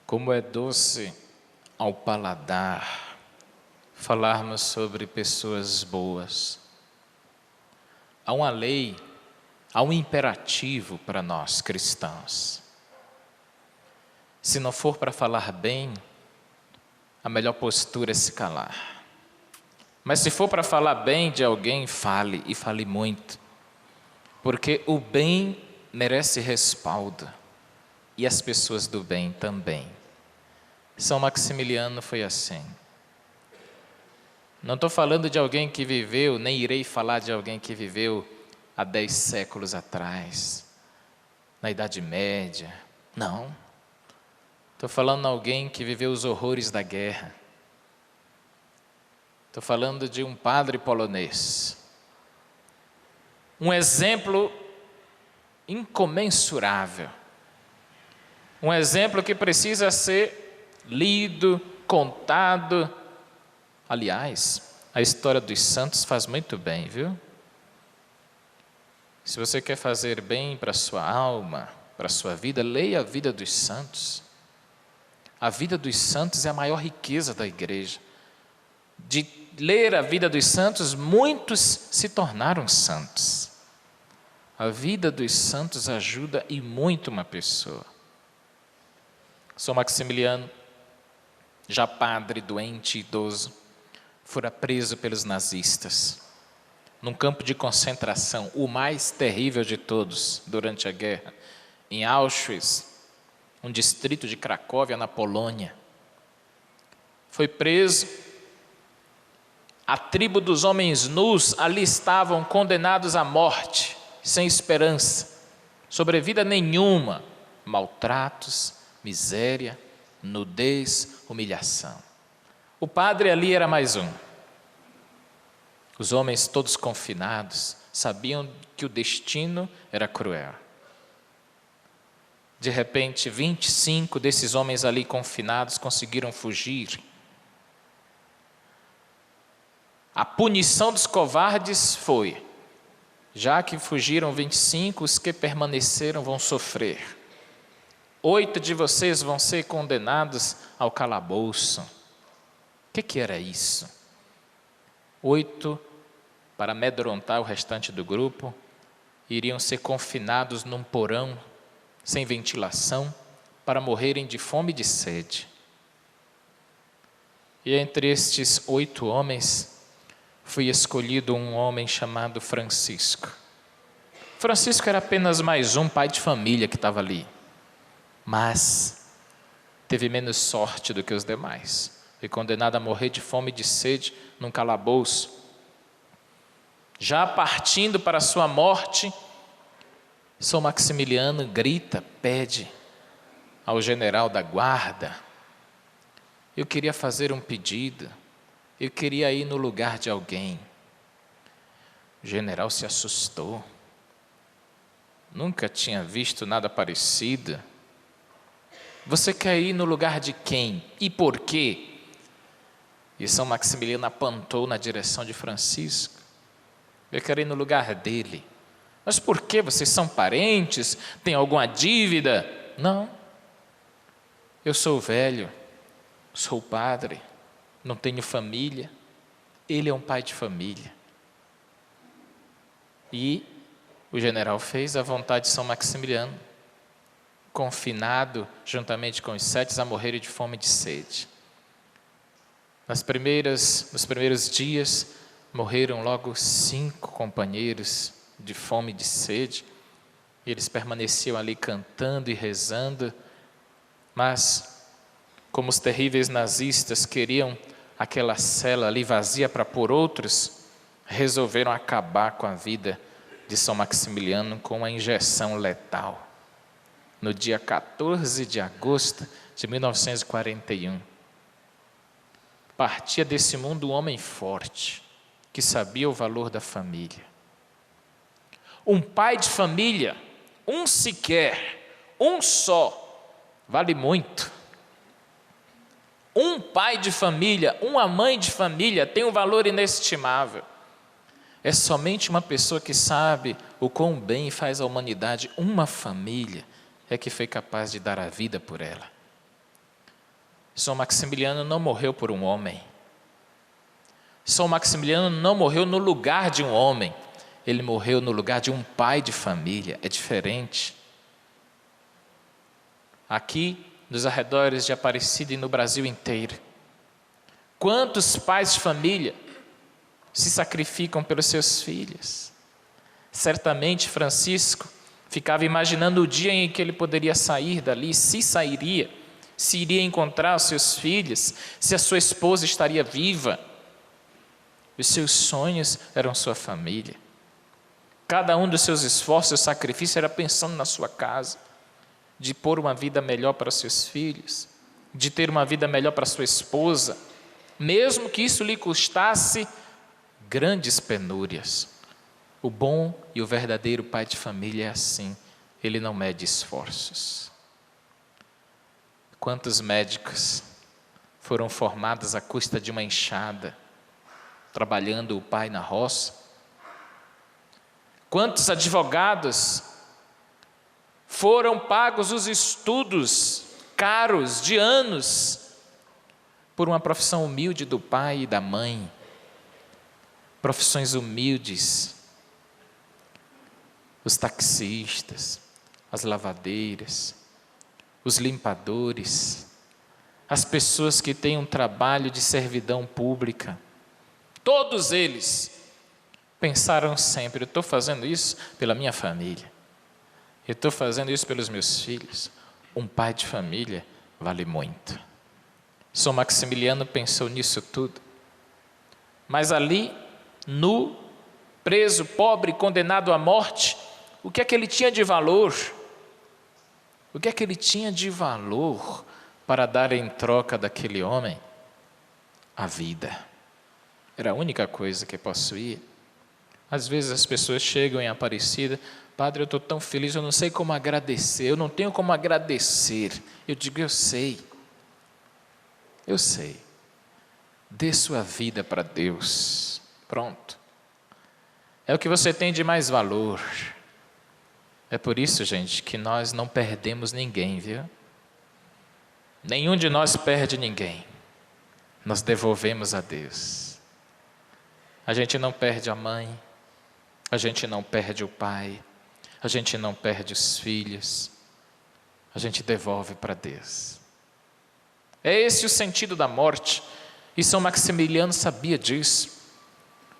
Como é doce ao paladar falarmos sobre pessoas boas. Há uma lei, há um imperativo para nós cristãos. Se não for para falar bem, a melhor postura é se calar. Mas se for para falar bem de alguém, fale, e fale muito. Porque o bem merece respaldo, e as pessoas do bem também. São Maximiliano foi assim. Não estou falando de alguém que viveu, nem irei falar de alguém que viveu há 10 séculos atrás, na Idade Média. Não. Estou falando de alguém que viveu os horrores da guerra. Estou falando de um padre polonês. Um exemplo incomensurável. Um exemplo que precisa ser lido, contado. Aliás, a história dos santos faz muito bem, viu? Se você quer fazer bem para a sua alma, para a sua vida, leia a vida dos santos. A vida dos santos é a maior riqueza da igreja. De ler a vida dos santos, muitos se tornaram santos. A vida dos santos ajuda e muito uma pessoa. São Maximiliano, já padre, doente, idoso, fora preso pelos nazistas, num campo de concentração, o mais terrível de todos durante a guerra, em Auschwitz, um distrito de Cracóvia, na Polônia. Foi preso. A tribo dos homens nus ali estavam condenados à morte, sem esperança, sobrevida nenhuma, maltratos, miséria, nudez, humilhação. O padre ali era mais um. Os homens todos confinados sabiam que o destino era cruel. De repente, 25 desses homens ali confinados conseguiram fugir. A punição dos covardes foi: já que fugiram 25, os que permaneceram vão sofrer. 8 de vocês vão ser condenados ao calabouço. O que era isso? 8, para amedrontar o restante do grupo, iriam ser confinados num porão, sem ventilação, para morrerem de fome e de sede. E entre estes 8 homens, foi escolhido um homem chamado Francisco. Francisco era apenas mais um pai de família que estava ali, mas teve menos sorte do que os demais. Foi condenado a morrer de fome e de sede num calabouço. Já partindo para a sua morte, São Maximiliano grita, pede ao general da guarda: eu queria fazer um pedido, eu queria ir no lugar de alguém. O general se assustou, nunca tinha visto nada parecido. Você quer ir no lugar de quem? E por quê? E São Maximiliano apontou na direção de Francisco: eu quero ir no lugar dele. Mas por quê? Vocês são parentes? Tem alguma dívida? Não. Eu sou velho, sou padre, não tenho família. Ele é um pai de família. E o general fez a vontade de São Maximiliano, confinado juntamente com os 7 a morrerem de fome e de sede. Nos primeiros dias, morreram logo 5 companheiros de fome e de sede. E eles permaneciam ali cantando e rezando. Mas, como os terríveis nazistas queriam aquela cela ali vazia para pôr outros, resolveram acabar com a vida de São Maximiliano com uma injeção letal. No dia 14 de agosto de 1941. Partia desse mundo um homem forte, que sabia o valor da família. Um pai de família, um sequer, um só, vale muito. Um pai de família, uma mãe de família tem um valor inestimável. É somente uma pessoa que sabe o quão bem faz a humanidade, uma família, é que foi capaz de dar a vida por ela. São Maximiliano não morreu por um homem. São Maximiliano não morreu no lugar de um homem. Ele morreu no lugar de um pai de família. É diferente. Aqui, nos arredores de Aparecida e no Brasil inteiro, quantos pais de família se sacrificam pelos seus filhos? Certamente Francisco ficava imaginando o dia em que ele poderia sair dali, se sairia, se iria encontrar os seus filhos, se a sua esposa estaria viva. Os seus sonhos eram sua família. Cada um dos seus esforços e sacrifícios era pensando na sua casa, de pôr uma vida melhor para seus filhos, de ter uma vida melhor para sua esposa, mesmo que isso lhe custasse grandes penúrias. O bom e o verdadeiro pai de família é assim, ele não mede esforços. Quantos médicos foram formados à custa de uma enxada, trabalhando o pai na roça? Quantos advogados foram pagos os estudos caros de anos por uma profissão humilde do pai e da mãe? Profissões humildes. Os taxistas, as lavadeiras, os limpadores, as pessoas que têm um trabalho de servidão pública, todos eles pensaram sempre: eu estou fazendo isso pela minha família, eu estou fazendo isso pelos meus filhos. Um pai de família vale muito. São Maximiliano pensou nisso tudo, mas ali, nu, preso, pobre, condenado à morte, o que é que ele tinha de valor? O que é que ele tinha de valor para dar em troca daquele homem? A vida. Era a única coisa que possuía. Às vezes as pessoas chegam em Aparecida: padre, eu estou tão feliz, eu não sei como agradecer, eu não tenho como agradecer. Eu digo: eu sei. Dê sua vida para Deus. Pronto. É o que você tem de mais valor. É por isso, gente, que nós não perdemos ninguém, viu? Nenhum de nós perde ninguém. Nós devolvemos a Deus. A gente não perde a mãe, a gente não perde o pai, a gente não perde os filhos, a gente devolve para Deus. É esse o sentido da morte, e São Maximiliano sabia disso.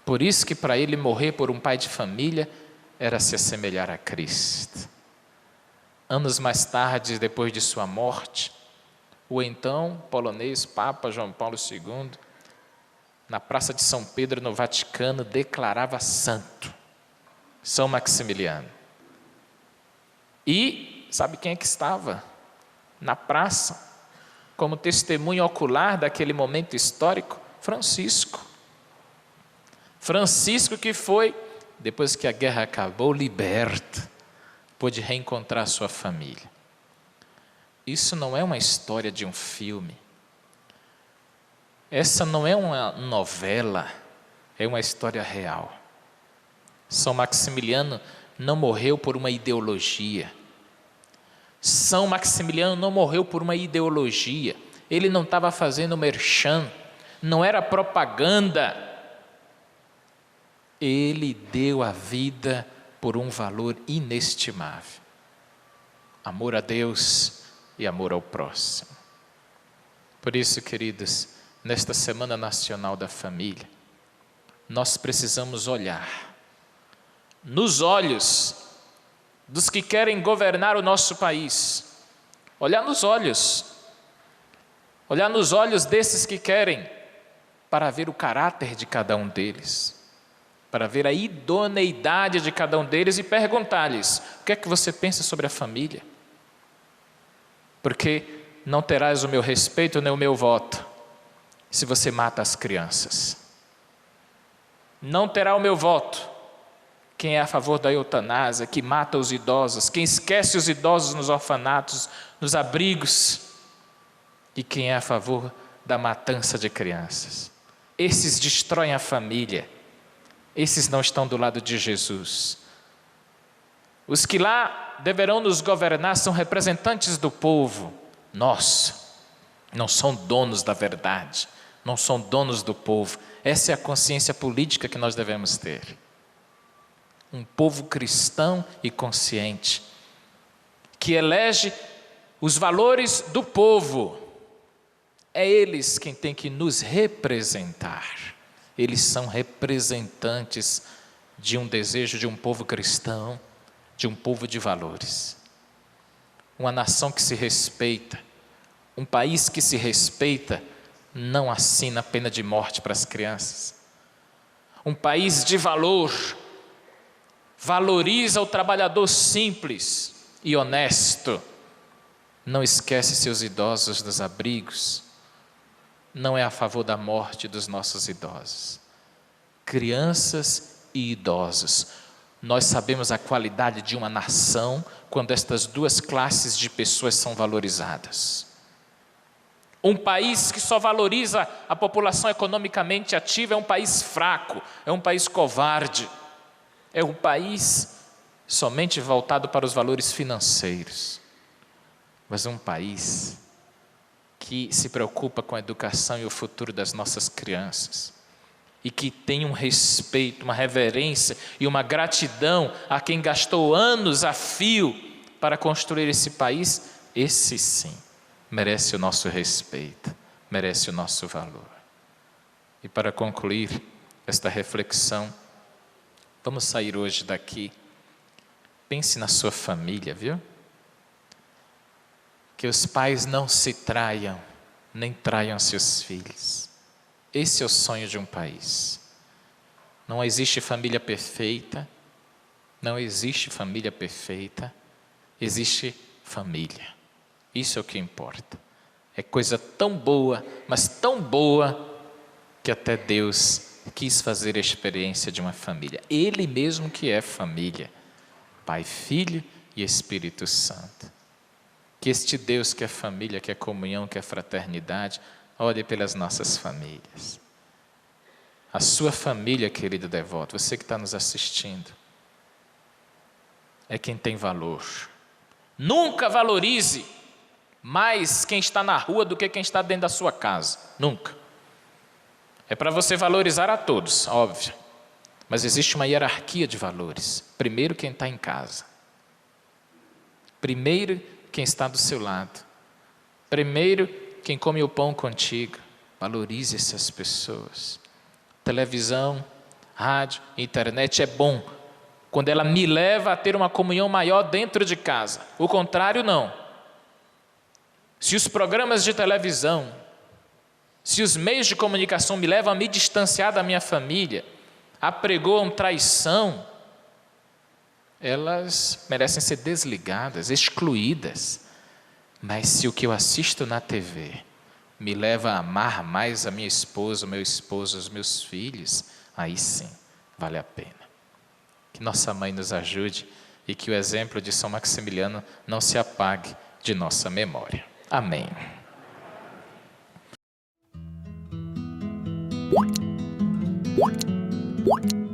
Por isso que para ele morrer por um pai de família era se assemelhar a Cristo. Anos mais tarde, depois de sua morte, o então polonês Papa João Paulo II, na Praça de São Pedro, no Vaticano, declarava santo São Maximiliano. E sabe quem é que estava na praça, como testemunho ocular daquele momento histórico? Francisco. Francisco, que foi, depois que a guerra acabou, liberto, pôde reencontrar sua família. Isso não é uma história de um filme. Essa não é uma novela, é uma história real. São Maximiliano não morreu por uma ideologia. São Maximiliano não morreu por uma ideologia. Ele não estava fazendo merchan, não era propaganda. Ele deu a vida por um valor inestimável. Amor a Deus e amor ao próximo. Por isso, queridos, nesta Semana Nacional da Família, nós precisamos olhar nos olhos dos que querem governar o nosso país, olhar nos olhos desses que querem, para ver o caráter de cada um deles, para ver a idoneidade de cada um deles e perguntar-lhes: o que é que você pensa sobre a família? Porque não terás o meu respeito nem o meu voto se você mata as crianças. Não terá o meu voto quem é a favor da eutanásia, que mata os idosos, quem esquece os idosos nos orfanatos, nos abrigos, e quem é a favor da matança de crianças. Esses destroem a família, esses não estão do lado de Jesus. Os que lá deverão nos governar são representantes do povo, nós, não são donos da verdade, não são donos do povo. Essa é a consciência política que nós devemos ter. Um povo cristão e consciente, que elege os valores do povo. É eles quem tem que nos representar. Eles são representantes de um desejo de um povo cristão, de um povo de valores. Uma nação que se respeita, um país que se respeita, não assina pena de morte para as crianças. Um país de valor, valoriza o trabalhador simples e honesto. Não esquece seus idosos dos abrigos. Não é a favor da morte dos nossos idosos. Crianças e idosos. Nós sabemos a qualidade de uma nação quando estas duas classes de pessoas são valorizadas. Um país que só valoriza a população economicamente ativa é um país fraco, é um país covarde, é um país somente voltado para os valores financeiros. Mas um país que se preocupa com a educação e o futuro das nossas crianças, e que tem um respeito, uma reverência e uma gratidão a quem gastou anos a fio para construir esse país, esse sim merece o nosso respeito, merece o nosso valor. E para concluir esta reflexão, vamos sair hoje daqui. Pense na sua família, viu? Que os pais não se traiam, nem traiam seus filhos. Esse é o sonho de um país. Não existe família perfeita, não existe família perfeita, existe família. Isso é o que importa. É coisa tão boa, mas tão boa, que até Deus quis fazer a experiência de uma família. Ele mesmo que é família. Pai, Filho e Espírito Santo. Que este Deus que é família, que é comunhão, que é fraternidade, olhe pelas nossas famílias. A sua família, querido devoto, você que está nos assistindo, é quem tem valor. Nunca valorize mais quem está na rua do que quem está dentro da sua casa. Nunca. É para você valorizar a todos, óbvio. Mas existe uma hierarquia de valores. Primeiro quem está em casa. Primeiro quem está do seu lado. Primeiro quem come o pão contigo. Valorize essas pessoas. Televisão, rádio, internet é bom quando ela me leva a ter uma comunhão maior dentro de casa. O contrário, não. Se os programas de televisão, se os meios de comunicação me levam a me distanciar da minha família, apregoam traição, elas merecem ser desligadas, excluídas. Mas se o que eu assisto na TV me leva a amar mais a minha esposa, o meu esposo, os meus filhos, aí sim, vale a pena. Que nossa mãe nos ajude e que o exemplo de São Maximiliano não se apague de nossa memória. Amém. What?